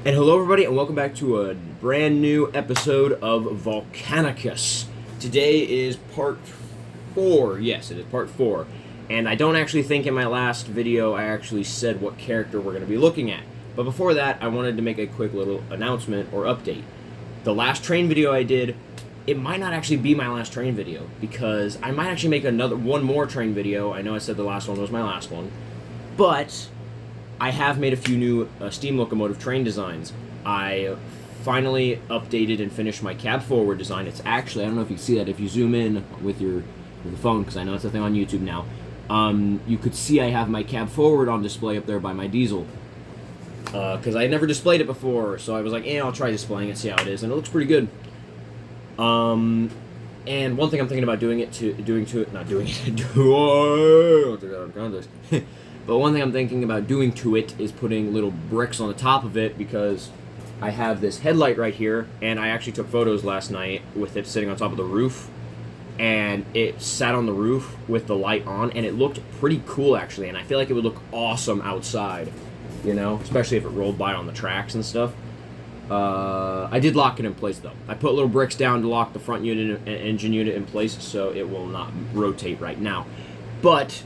And hello everybody and welcome back to a brand new episode of Volcanicus. Today is part 4. Yes, it is part 4. And I don't actually think in my last video I actually said what character we're going to be looking at. But before that, I wanted to make a quick little announcement or update. The last train video I did, it might not actually be my last train video, because I might actually make one more train video. I know I said the last one was my last one, but I have made a few new steam locomotive train designs. I finally updated and finished my cab forward design. It's actually, I don't know if you can see that, if you zoom in with the phone, because I know it's a thing on YouTube now, you could see I have my cab forward on display up there by my diesel. Because I had never displayed it before, so I was like, I'll try displaying it, see how it is, and it looks pretty good. And one thing I'm thinking about doing to it, but one thing I'm thinking about doing to it is putting little bricks on the top of it, because I have this headlight right here, and I actually took photos last night with it sitting on top of the roof, and it sat on the roof with the light on, and it looked pretty cool actually, and I feel like it would look awesome outside, you know, especially if it rolled by on the tracks and stuff. I did lock it in place though. I put little bricks down to lock the front unit and engine unit in place so it will not rotate right now. But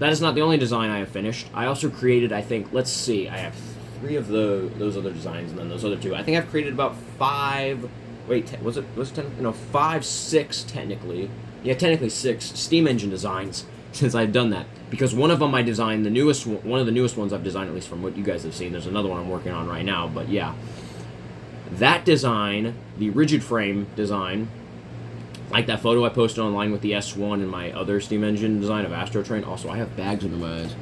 that is not the only design I have finished. I also created, I think, let's see, I have 3 of those other designs and then those other 2. I think I've created about 5, was it 10? No, 5, 6 technically. Yeah, technically 6 steam engine designs since I've done that. Because one of them I designed, one of the newest ones I've designed, at least from what you guys have seen. There's another one I'm working on right now, but yeah. That design, the rigid frame design, like that photo I posted online with the S1 and my other steam engine design of Astro Train. Also, I have bags under my eyes.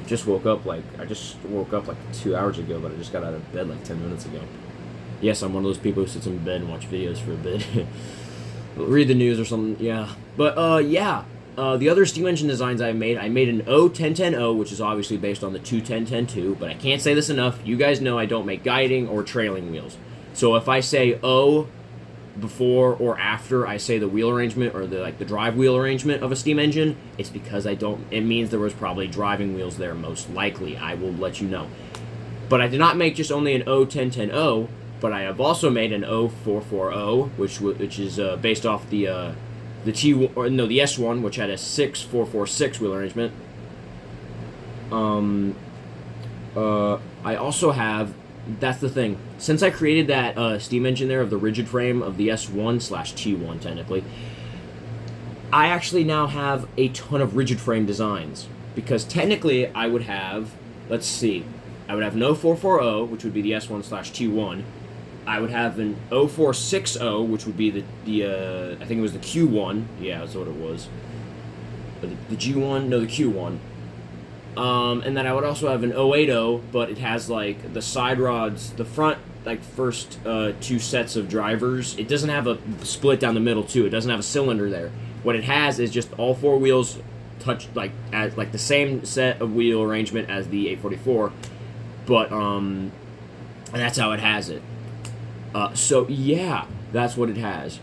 I just woke up like 2 hours ago, but I just got out of bed like 10 minutes ago. Yes, I'm one of those people who sits in bed and watch videos for a bit. Read the news or something, yeah. But, yeah. The other steam engine designs I made an O1010O, which is obviously based on the 21010-2, but I can't say this enough. You guys know I don't make guiding or trailing wheels. So if I say O before or after I say the wheel arrangement or the drive wheel arrangement of a steam engine, it's because it means there was probably driving wheels there, most likely. I will let you know. But I did not make just only an O1010O, but I have also made an O440, which is based off the S1, which had a 6446 wheel arrangement. I also have, that's the thing, since I created that steam engine there of the rigid frame of the S1/T1 technically, I actually now have a ton of rigid frame designs, because technically I would have, let's see, I would have an O440, which would be the S1/T1. I would have an O460, which would be the I think it was the Q1. Yeah, that's what it was. The G1? No, the Q1. And then I would also have an O80, but it has, like, the side rods, the front, like, first 2 sets of drivers. It doesn't have a split down the middle, too. It doesn't have a cylinder there. What it has is just all 4 wheels touch, as the same set of wheel arrangement as the 844, but, and that's how it has it. So, yeah, that's what it has.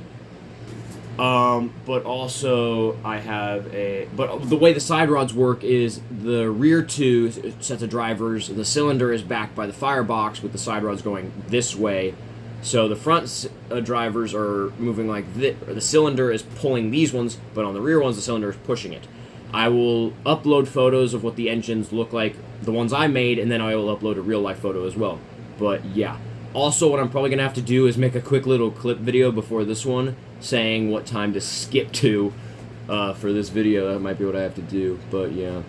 But also, I have but the way the side rods work is the rear 2 sets of drivers, the cylinder is backed by the firebox with the side rods going this way. So the front drivers are moving like this, the cylinder is pulling these ones, but on the rear ones, the cylinder is pushing it. I will upload photos of what the engines look like, the ones I made, and then I will upload a real-life photo as well. But, yeah. Also, what I'm probably going to have to do is make a quick little clip video before this one, saying what time to skip to for this video. That might be what I have to do, but yeah.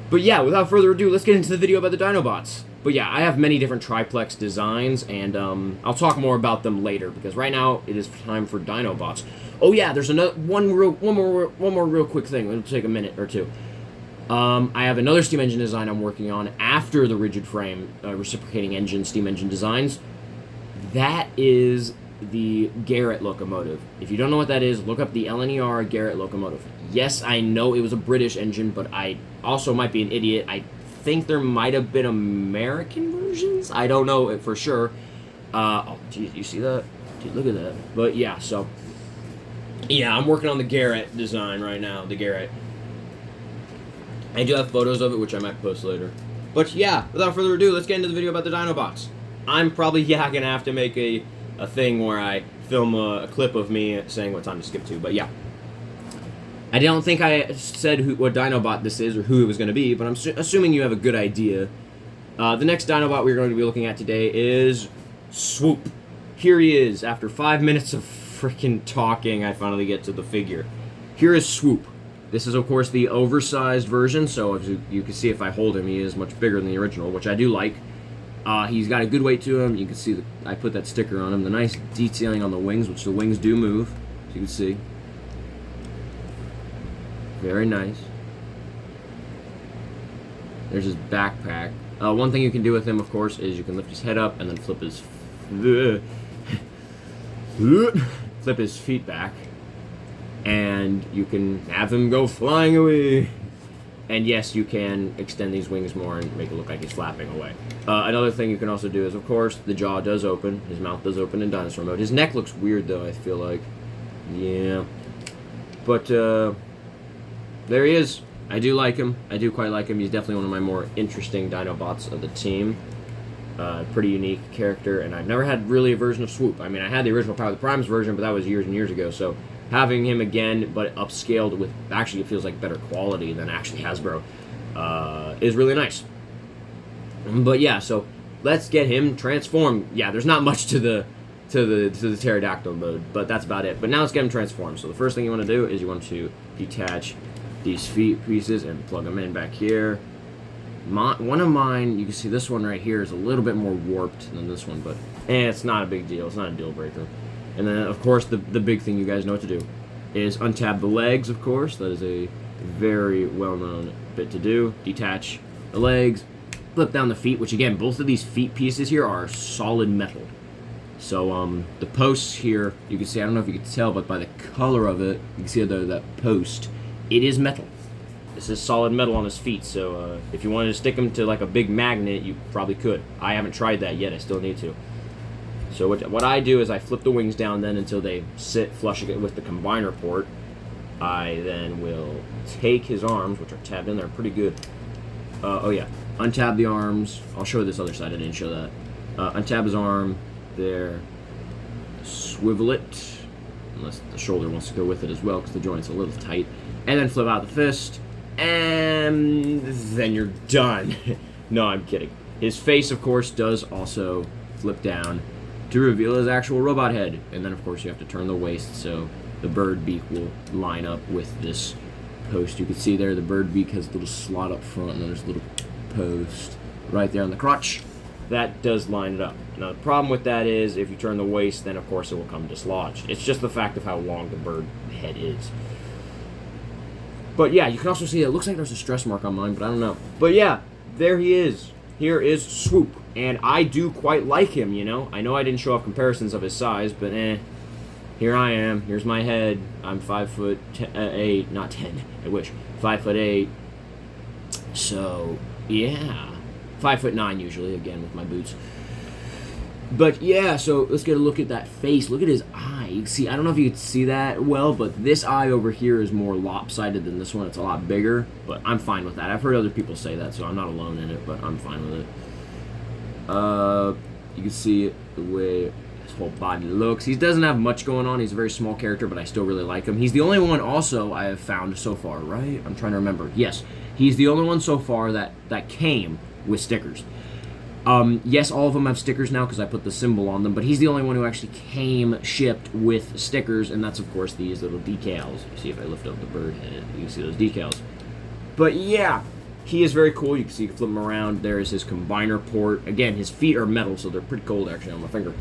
But yeah, without further ado, let's get into the video about the Dinobots. But yeah, I have many different triplex designs, and I'll talk more about them later, because right now it is time for Dinobots. Oh yeah, there's one more real quick thing. It'll take a minute or two. I have another steam engine design I'm working on after the rigid frame reciprocating engine steam engine designs. That is the Garrett locomotive. If you don't know what that is, look up the LNER Garrett locomotive. Yes, I know it was a British engine, but I also might be an idiot. I think there might have been American versions. I don't know it for sure. Oh, geez, you see that? Dude, look at that. But yeah, so yeah, I'm working on the Garrett design right now. The Garrett. I do have photos of it, which I might post later. But yeah, without further ado, let's get into the video about the Dinobots. I'm probably, yeah, gonna have to make a thing where I film a clip of me saying what time to skip to, but yeah. I don't think I said what Dinobot this is or who it was going to be, but I'm assuming you have a good idea. The next Dinobot we're going to be looking at today is Swoop. Here he is. After 5 minutes of freaking talking, I finally get to the figure. Here is Swoop. This is, of course, the oversized version, so as you can see if I hold him, he is much bigger than the original, which I do like. He's got a good weight to him. You can see I put that sticker on him. The nice detailing on the wings, which the wings do move, as you can see. Very nice. There's his backpack. One thing you can do with him, of course, is you can lift his head up and then flip his feet back, and you can have him go flying away. And yes, you can extend these wings more and make it look like he's flapping away. Another thing you can also do is, of course, the jaw does open. His mouth does open in dinosaur mode. His neck looks weird, though, I feel like. Yeah. But, there he is. I do like him. I do quite like him. He's definitely one of my more interesting Dinobots of the team. Pretty unique character, and I've never had really a version of Swoop. I mean, I had the original Power of the Primes version, but that was years and years ago, so having him again, but upscaled with, actually it feels like better quality than actually Hasbro, is really nice. But yeah, so let's get him transformed. Yeah, there's not much to the pterodactyl mode, but that's about it. But now let's get him transformed. So the first thing you want to do is you want to detach these feet pieces and plug them in back here. One of mine, you can see this one right here is a little bit more warped than this one, but it's not a big deal. It's not a deal breaker. And then, of course, the big thing you guys know what to do is untab the legs, of course. That is a very well-known bit to do. Detach the legs, flip down the feet, which, again, both of these feet pieces here are solid metal. So, the posts here, you can see, I don't know if you can tell, but by the color of it, you can see that post, it is metal. This is solid metal on his feet, so if you wanted to stick them to like a big magnet, you probably could. I haven't tried that yet, I still need to. So what I do is I flip the wings down then until they sit flush with the combiner port. I then will take his arms, which are tabbed in there pretty good. Oh yeah, untab the arms. I'll show this other side, I didn't show that. Untab his arm, there. Swivel it, unless the shoulder wants to go with it as well, because the joint's a little tight. And then flip out the fist, and then you're done. No, I'm kidding. His face, of course, does also flip down to reveal his actual robot head. And then, of course, you have to turn the waist so the bird beak will line up with this post. You can see there the bird beak has a little slot up front, and then there's a little post right there on the crotch. That does line it up. Now, the problem with that is if you turn the waist, then, of course, it will come dislodged. It's just the fact of how long the bird head is. But yeah, you can also see it looks like there's a stress mark on mine, but I don't know. But yeah, there he is. Here is Swoop, and I do quite like him, you know. I know I didn't show off comparisons of his size, but here I am. Here's my head. I'm 5'8", not 10. I wish 5'8". So yeah, 5'9" usually. Again with my boots. But yeah, so let's get a look at that face. Look at his eye. You can see, I don't know if you can see that well, but this eye over here is more lopsided than this one. It's a lot bigger, but I'm fine with that. I've heard other people say that, so I'm not alone in it, but I'm fine with it. You can see the way his whole body looks. He doesn't have much going on. He's a very small character, but I still really like him. He's the only one also I have found so far, right? I'm trying to remember. Yes, he's the only one so far that came with stickers. Yes, all of them have stickers now because I put the symbol on them, but he's the only one who actually came shipped with stickers, and that's, of course, these little decals. You see if I lift up the bird head, you can see those decals. But yeah, he is very cool. You can see you can flip him around. There is his combiner port. Again, his feet are metal, so they're pretty cold, actually, on my finger.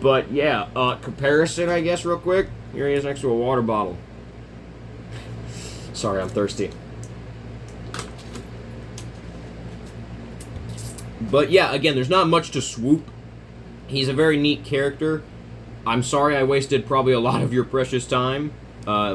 But yeah, comparison, I guess, real quick. Here he is next to a water bottle. Sorry, I'm thirsty. But yeah, again, there's not much to Swoop. He's a very neat character. I'm sorry I wasted probably a lot of your precious time,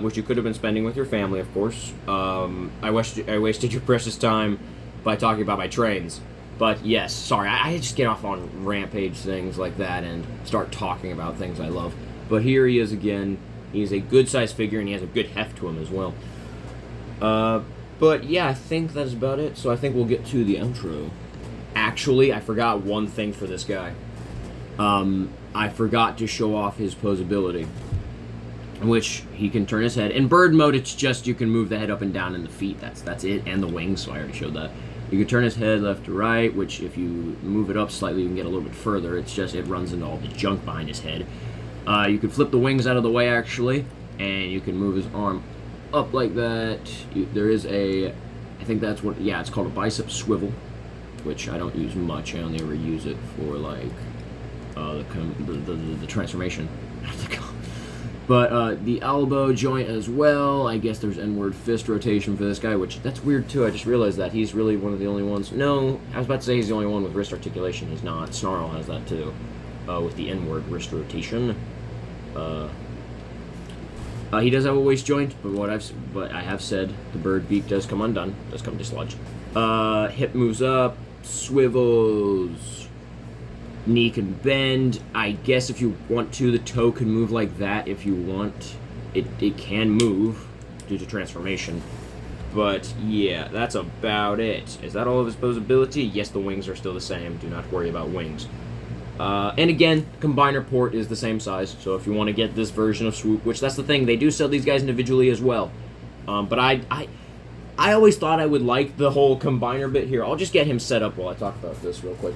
which you could have been spending with your family, of course. I wasted your precious time by talking about my trains. But yes, sorry, I just get off on rampage things like that and start talking about things I love. But here he is again. He's a good-sized figure, and he has a good heft to him as well. But yeah, I think that's about it. So I think we'll get to the outro. Actually, I forgot one thing for this guy. I forgot to show off his posability, which he can turn his head. In bird mode, it's just you can move the head up and down and the feet. That's it, and the wings. So I already showed that. You can turn his head left to right, which if you move it up slightly, you can get a little bit further. It's just it runs into all the junk behind his head. You can flip the wings out of the way actually, and you can move his arm up like that. There is a, I think that's what, yeah, it's called a bicep swivel, which I don't use much. I only ever use it for like the transformation. But the elbow joint as well. I guess there's N-word fist rotation for this guy, which that's weird too. I just realized that he's really one of the only ones. No, I was about to say he's the only one with wrist articulation. He's not. Snarl has that too, with the N-word wrist rotation. He does have a waist joint, but I have said the bird beak does come undone, does come dislodged. Hip moves up, swivels. Knee can bend. I guess if you want to, the toe can move like that if you want. It can move due to transformation. But yeah, that's about it. Is that all of his posability? Yes, the wings are still the same. Do not worry about wings. And again, combiner port is the same size. So if you want to get this version of Swoop, which that's the thing, they do sell these guys individually as well. But I always thought I would like the whole combiner bit here. I'll just get him set up while I talk about this real quick.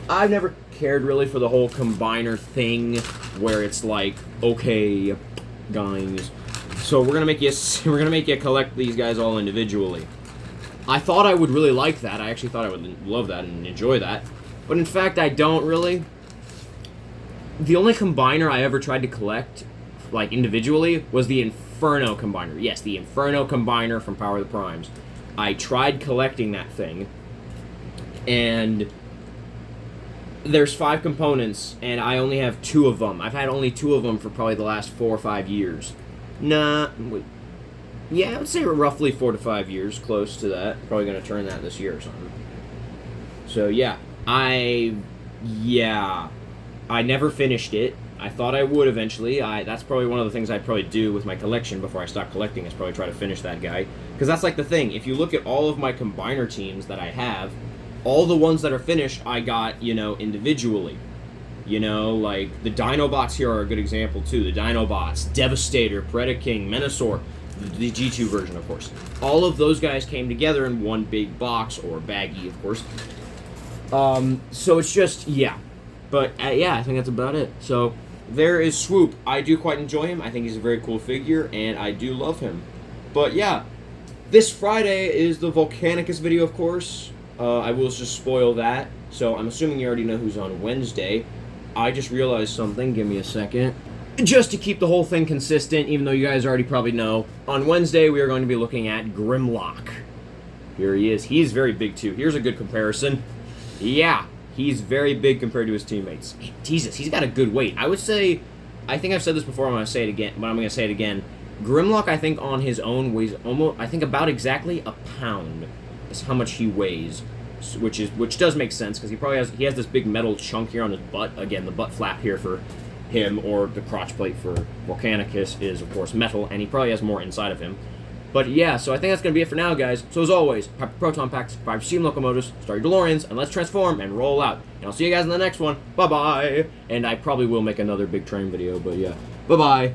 I've never cared really for the whole combiner thing, where it's like, okay, guys, so we're gonna make you collect these guys all individually. I thought I would really like that. I actually thought I would love that and enjoy that, but in fact, I don't really. The only combiner I ever tried to collect, like individually, was the Inferno combiner. Yes, the Inferno combiner from Power of the Primes. I tried collecting that thing, and there's 5 components, and I only have 2 of them. I've had only 2 of them for probably the last 4 or 5 years. Yeah, I would say roughly 4 to 5 years, close to that. Probably going to turn that this year or something. So yeah, I never finished it. I thought I would eventually. That's probably one of the things I'd probably do with my collection before I stop collecting, is probably try to finish that guy. Because that's like the thing. If you look at all of my combiner teams that I have, all the ones that are finished, I got, individually. Like, the Dinobots here are a good example, too. The Dinobots, Devastator, Predaking, Menasor, the G2 version, of course. All of those guys came together in one big box, or baggie, of course. So it's just, yeah. But, yeah, I think that's about it. So, there is Swoop. I do quite enjoy him. I think he's a very cool figure, and I do love him. But, yeah. This Friday is the Volcanicus video, of course. I will just spoil that. So I'm assuming you already know who's on Wednesday. I just realized something. Give me a second. Just to keep the whole thing consistent, even though you guys already probably know, on Wednesday we are going to be looking at Grimlock. Here he is. He's very big too. Here's a good comparison. Yeah, he's very big compared to his teammates. Jesus, he's got a good weight. I would say, I think I've said this before, I'm going to say it again, but I'm going to say it again. Grimlock, I think, on his own weighs almost, I think about exactly a pound. Is how much he weighs, which does make sense, because he has this big metal chunk here on his butt. Again, the butt flap here for him, or the crotch plate for Volcanicus, is of course metal, and he probably has more inside of him. But yeah, so I think that's gonna be it for now, guys. So as always, pop your proton packs, 5 steam locomotives, start your DeLoreans, and let's transform and roll out. And I'll see you guys in the next one. Bye bye. And I probably will make another big train video, but yeah, bye bye.